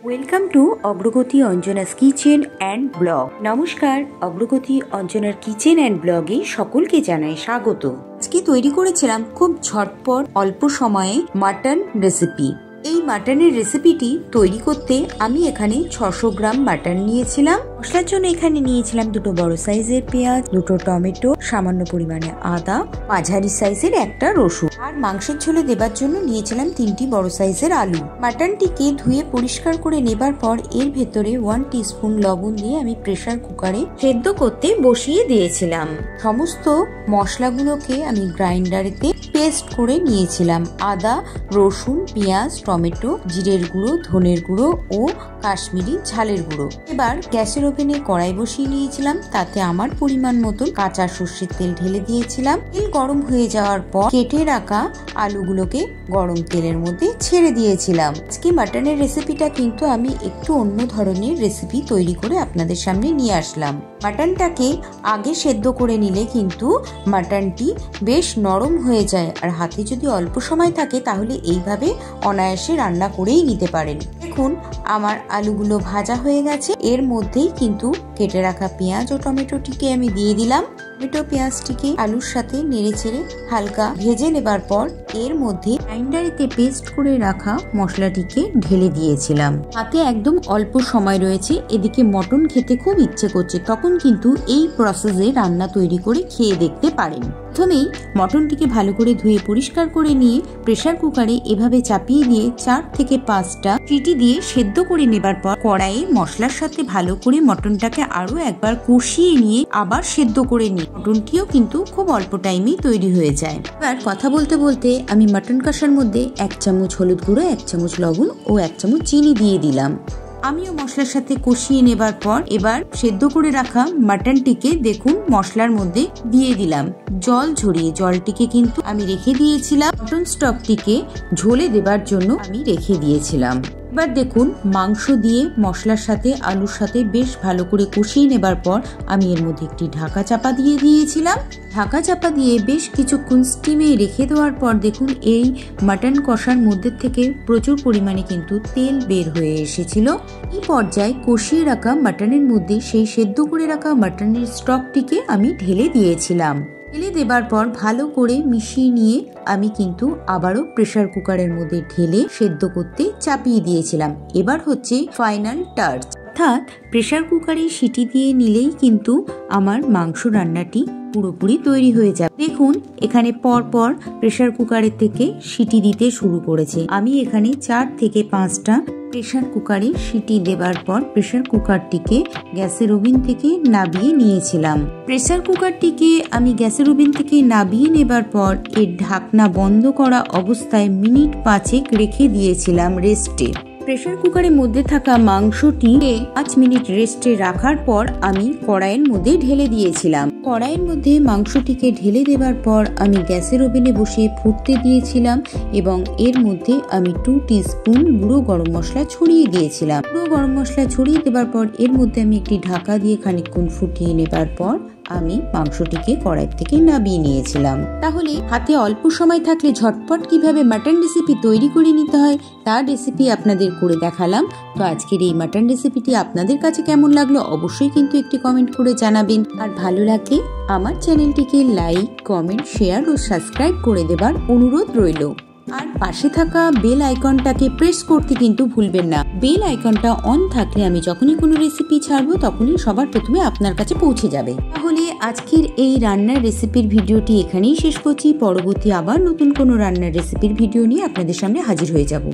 Welcome to অগ্রগতি Anjana's kitchen and blog. নমস্কার, অগ্রগতি অঞ্জনার কিচেন অ্যান্ড ব্লগে সকলকে জানাই স্বাগত। আজকে তৈরি করেছিলাম খুব ঝটপট অল্প সময়ে মাটন রেসিপি। এই মাটনের রেসিপিটি তৈরি করতে আমি এখানে 600 গ্রাম মাটন নিয়েছিলাম। মশলার জন্য এখানে নিয়েছিলাম 2 বড় সাইজের পেঁয়াজ, 2 টমেটো, সামান্য পরিমাণে আদা, মাঝারি সাইজের একটা রসুন, আর মাংসের ঝোলে দেবার জন্য নিয়েছিলাম 3টি বড় সাইজের আলু। মাটনটিকে ধুয়ে পরিষ্কার করে নেবার পর এর ভেতরে 1 টিস্পুন লবণ দিয়ে আমি প্রেসার কুকারে সেদ্ধ করতে বসিয়ে দিয়েছিলাম। সমস্ত মশলাগুলোকে আমি গ্রাইন্ডারেতে পেস্ট করে নিয়েছিলাম। আদা, রসুন, পেঁয়াজ, টমেটো, জিরের গুঁড়ো, ধনের গুঁড়ো ও কাশ্মীরি ঝালের গুঁড়ো। এবার গ্যাসের ওভেনে কড়াই বসিয়ে নিয়েছিলাম, তাতে আমার পরিমাণ মতন কাঁচা সর্ষের তেল ঢেলে দিয়েছিলাম। তেল গরম হয়ে যাওয়ার পর কেটে রাখা আলুগুলোকে গরম তেলের মধ্যে ছেড়ে দিয়েছিলাম। আজকে মাটনের রেসিপিটা কিন্তু আমি একটু অন্য ধরনের রেসিপি তৈরি করে আপনাদের সামনে নিয়ে আসলাম। মাটনটাকে আগে সেদ্ধ করে নিলে কিন্তু মাটনটি বেশ নরম হয়ে যায়, আর হাতে যদি অল্প সময় থাকে তাহলে এইভাবে অনায়াসে রান্না করেই নিতে পারেন। দেখুন আমার আলুগুলো ভাজা হয়ে গেছে। এর মধ্যেই কিন্তু কেটে রাখা পেঁয়াজ ও টমেটোটিকে আমি দিয়ে দিলাম। টমেটো পেঁয়াজটিকে আলুর সাথে নেড়ে চেড়ে হালকা ভেজে নেবার পর এর মধ্যে গ্রাইন্ডারেতে পেস্ট করে রাখা মশলাটিকে ঢেলে দিয়েছিলাম। হাতে একদম অল্প সময় রয়েছে, এদিকে মটন খেতে খুব ইচ্ছে করছে, তখন কিন্তু এই প্রসেসে রান্না তৈরি করে খেয়ে দেখতে পারেন। প্রথমেই মটনটিকে ভালো করে ধুয়ে পরিষ্কার করে নিয়ে প্রেসার কুকারে এভাবে চাপিয়ে দিয়ে 4 থেকে 5টা সিটি দিয়ে সেদ্ধ করে নেবার পর কড়াইয়ে মশলার সাথে ভালো করে মটনটাকে আরো একবার কষিয়ে নিয়ে আবার সেদ্ধ করে নিই। মটনটিও কিন্তু খুব অল্প টাইমেই তৈরি হয়ে যায়। এবার কথা বলতে বলতে আমি মটন কষার মধ্যে 1 চামচ হলুদ গুঁড়ো, 1 চামচ লবণ ও 1 চামচ চিনি দিয়ে দিলাম। আমিও মশলার সাথে কষিয়ে নেবার পর এবার সেদ্ধ করে রাখা মাটনটিকে দেখুন মশলার মধ্যে দিয়ে দিলাম। জল ঝরিয়ে জলটিকে কিন্তু আমি রেখে দিয়েছিলাম, মটন স্টকটিকে ঝোলে দেবার জন্য আমি রেখে দিয়েছিলাম। এবার দেখুন মাংস দিয়ে মশলার সাথে আলুর সাথে বেশ ভালো করে কষিয়ে নেবার পর আমি এর মধ্যে একটি ঢাকা চাপা দিয়ে দিয়েছিলাম। ঢাকা চাপা দিয়ে বেশ কিছুক্ষণ স্টিমে রেখে দেওয়ার পর দেখুন এই মাটন কষার মধ্যে থেকে প্রচুর পরিমাণে কিন্তু তেল বের হয়ে এসেছিল। এই পর্যায়ে কষিয়ে রাখা মাটনের মধ্যে সেই সেদ্ধ করে রাখা মাটনের স্টকটিকে আমি ঢেলে দিয়েছিলাম। ঢেলে দেবার পর ভালো করে মিশিয়ে নিয়ে আমি কিন্তু আবারও প্রেসার কুকারের মধ্যে ঢেলে সেদ্ধ করতে চাপিয়ে দিয়েছিলাম। এবার হচ্ছে ফাইনাল টাচ, অর্থাৎ প্রেসার কুকারে সিটি দিয়ে নিলেই কিন্তু আমার মাংস রান্নাটি পুরোপুরি তৈরি হয়ে যাবে। দেখুন এখানে পরপর প্রেসার কুকারের থেকে সিটি দিতে শুরু করেছে। আমি এখানে 4 থেকে 5টা প্রেসার কুকারে সিটি দেবার পর প্রেসার কুকারটিকে গ্যাসের ওভেন থেকে নামিয়ে নিয়েছিলাম। প্রেসার কুকারটিকে আমি গ্যাসের ওভেন থেকে নামিয়ে নেবার পর এর ঢাকনা বন্ধ করা অবস্থায় মিনিট 5 রেখে দিয়েছিলাম রেস্টে। প্রেসার কুকারের মধ্যে থাকা মাংসটিকে 5 মিনিট রেস্টে রাখার পর আমি কড়াইয়ের মধ্যে ঢেলে দিয়েছিলাম। কড়াইয়ের মধ্যে মাংসটিকে ঢেলে দেবার পর আমি গ্যাসের ওভেনে বসে ফুটতে দিয়েছিলাম এবং এর মধ্যে আমি 2 টিস্পুন গুঁড়ো গরম মশলা ছড়িয়ে দিয়েছিলাম। গুঁড়ো গরম মশলা ছড়িয়ে দেবার পর এর মধ্যে আমি একটি ঢাকা দিয়ে খানিকক্ষণ ফুটিয়ে নেবার পর আমি মাংসটিকে কড়াই থেকে নামিয়ে নিয়েছিলাম। তাহলে হাতে অল্প সময় থাকলে ঝটপট কিভাবে মাটন রেসিপি তৈরি করে নিতে হয় তার রেসিপি আপনাদের করে দেখালাম। তো আজকের এই মাটন রেসিপিটি আপনাদের কাছে কেমন লাগলো অবশ্যই কিন্তু একটি কমেন্ট করে জানাবেন, আর ভালো লাগলে আমার চ্যানেলটিকে লাইক, কমেন্ট, শেয়ার ও সাবস্ক্রাইব করে দেবার অনুরোধ রইল। আর পাশে থাকা বেল আইকনটাকে প্রেস করতে কিন্তু ভুলবেন না। বেল আইকনটা অন থাকলে আমি যখনই কোনো রেসিপি ছাড়বো তখনই সবার প্রথমে আপনার কাছে পৌঁছে যাবে। তাহলে আজকের এই রান্নার রেসিপির ভিডিওটি এখানেই শেষ করছি। পরবর্তী আবার নতুন কোনো রান্নার রেসিপির ভিডিও নিয়ে আপনাদের সামনে হাজির হয়ে যাব।